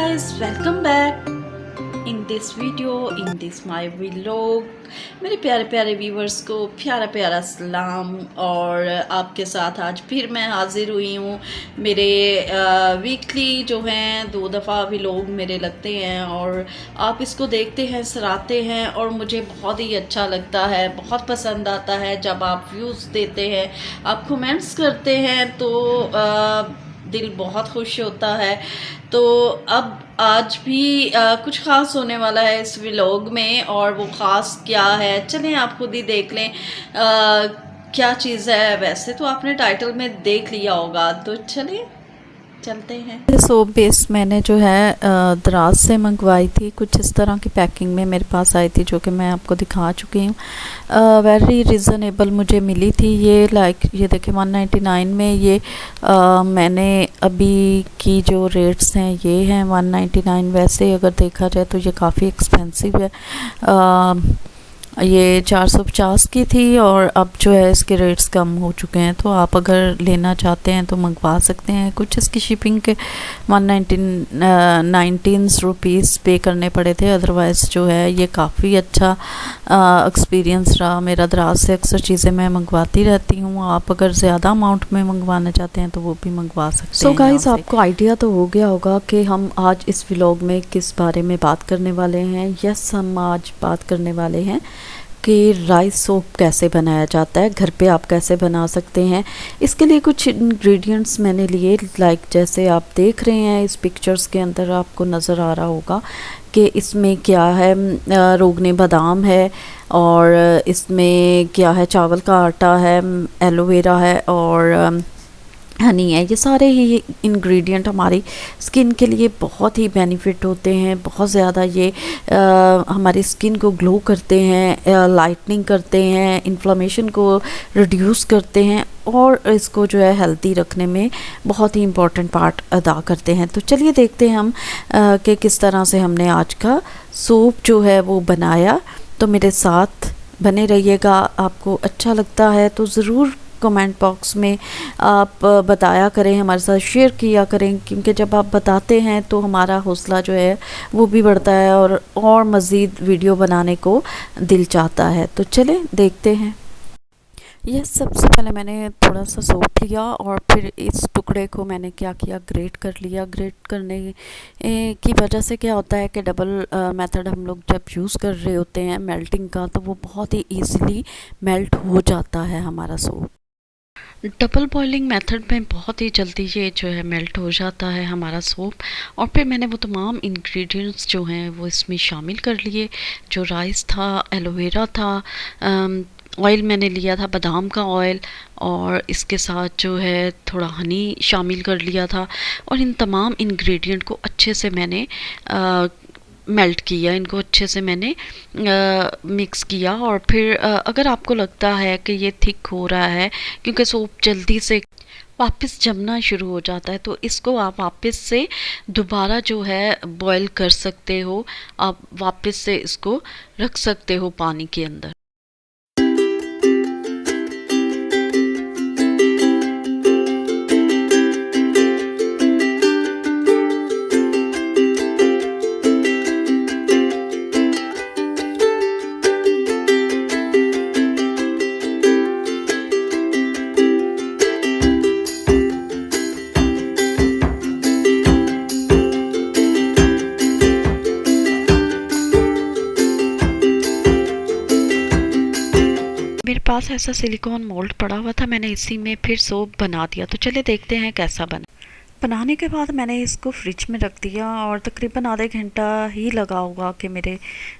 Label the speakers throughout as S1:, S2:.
S1: guys, welcome back in this video, in this my vlog. मेरे प्यारे प्यारे viewers को प्यारा प्यारा सलाम। और आपके साथ आज फिर मैं हाजिर हुई हूँ। मेरे वीकली जो हैं 2 दफ़ा व्लॉग मेरे लगते हैं और आप इसको देखते हैं, सराहते हैं और मुझे बहुत ही अच्छा लगता है, बहुत पसंद आता है जब आप व्यूज़ देते हैं, आप कमेंट्स करते हैं तो दिल बहुत खुश होता है। तो अब आज भी कुछ ख़ास होने वाला है इस व्लॉग में, और वो ख़ास क्या है चलें आप खुद ही देख लें। क्या चीज़ है, वैसे तो आपने टाइटल में देख लिया होगा, तो चलें चलते हैं।
S2: सोप बेस मैंने जो है दराज से मंगवाई थी, कुछ इस तरह की पैकिंग में मेरे पास आई थी, जो कि मैं आपको दिखा चुकी हूँ। वेरी रीज़नेबल मुझे मिली थी ये, ये देखिए 199 में ये मैंने अभी की जो रेट्स हैं ये हैं 199। वैसे अगर देखा जाए तो ये काफ़ी एक्सपेंसिव है। ये 450 की थी और अब जो है इसके रेट्स कम हो चुके हैं, तो आप अगर लेना चाहते हैं तो मंगवा सकते हैं। कुछ इसकी शिपिंग के 119 रुपीज़ पे करने पड़े थे, अदरवाइज़ जो है ये काफ़ी अच्छा एक्सपीरियंस रहा मेरा। दराज से अक्सर चीज़ें मैं मंगवाती रहती हूँ, आप अगर ज़्यादा अमाउंट में मंगवाना चाहते हैं तो वो भी मंगवा सकते हैं। सो गाइस, आपको आइडिया तो हो गया होगा कि हम आज इस व्लॉग में किस बारे में बात करने वाले हैं। यस, हम आज बात करने वाले हैं कि राइस सोप कैसे बनाया जाता है, घर पे आप कैसे बना सकते हैं। इसके लिए कुछ इंग्रेडिएंट्स मैंने लिए, जैसे आप देख रहे हैं इस पिक्चर्स के अंदर आपको नज़र आ रहा होगा कि इसमें क्या है। रोगने बादाम है, और इसमें क्या है, चावल का आटा है, एलोवेरा है और हनी है। ये सारे ही इंग्रेडिएंट हमारी स्किन के लिए बहुत ही बेनिफिट होते हैं, बहुत ज़्यादा ये हमारी स्किन को ग्लो करते हैं, लाइटनिंग करते हैं, इन्फ्लेमेशन को रिड्यूस करते हैं और इसको जो है हेल्दी रखने में बहुत ही इम्पोर्टेंट पार्ट अदा करते हैं। तो चलिए देखते हैं हम कि किस तरह से हमने आज का सूप जो है वो बनाया। तो मेरे साथ बने रहिएगा। आपको अच्छा लगता है तो ज़रूर कमेंट बॉक्स में आप बताया करें, हमारे साथ शेयर किया करें, क्योंकि जब आप बताते हैं तो हमारा हौसला जो है वो भी बढ़ता है और मज़ीद वीडियो बनाने को दिल चाहता है। तो चलें देखते हैं। यह सबसे पहले मैंने थोड़ा सा सोप लिया और फिर इस टुकड़े को मैंने क्या किया, ग्रेट कर लिया। ग्रेट करने की वजह से क्या होता है कि डबल मेथड हम लोग जब यूज़ कर रहे होते हैं मेल्टिंग का, तो वो बहुत ही ईज़िली मेल्ट हो जाता है हमारा सोप। डबल बॉइलिंग मेथड में बहुत ही जल्दी ये जो है मेल्ट हो जाता है हमारा सोप। और फिर मैंने वो तमाम इंग्रेडिएंट्स जो हैं वो इसमें शामिल कर लिए। जो राइस था, एलोवेरा था, ऑयल मैंने लिया था बादाम का ऑयल, और इसके साथ जो है थोड़ा हनी शामिल कर लिया था। और इन तमाम इंग्रेडिएंट को अच्छे से मैंने मेल्ट किया, इनको अच्छे से मैंने मिक्स किया। और फिर अगर आपको लगता है कि ये थिक हो रहा है, क्योंकि सूप जल्दी से वापस जमना शुरू हो जाता है, तो इसको आप वापस से दोबारा जो है बॉईल कर सकते हो। आप वापस से इसको रख सकते हो पानी के अंदर। मेरे पास ऐसा सिलिकॉन मोल्ड पड़ा हुआ था, मैंने इसी में फिर सोप बना दिया। तो चलिए देखते हैं कैसा बना। बनाने के बाद मैंने इसको फ्रिज में रख दिया और तकरीबन आधे घंटा ही लगा होगा कि मेरे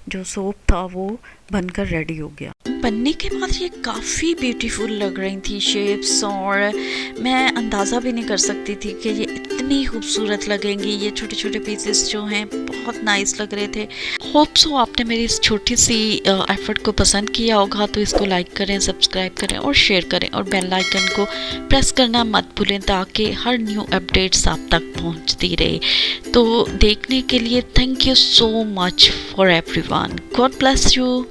S2: जो सोप था वो बनकर रेडी हो गया। बनने के बाद ये काफ़ी ब्यूटीफुल लग रही थी शेप्स, और मैं अंदाज़ा भी नहीं कर सकती थी कि ये इतनी खूबसूरत लगेंगी। ये छोटे छोटे पीसेस जो हैं बहुत नाइस लग रहे थे। होप सो आपने मेरी इस छोटी सी एफर्ट को पसंद किया होगा। तो इसको लाइक करें, सब्सक्राइब करें और शेयर करें, और बेल आइकन को प्रेस करना मत भूलें ताकि हर न्यू अपडेट्स आप तक पहुंचती रहे। तो देखने के लिए thank you so much for everyone. God bless you.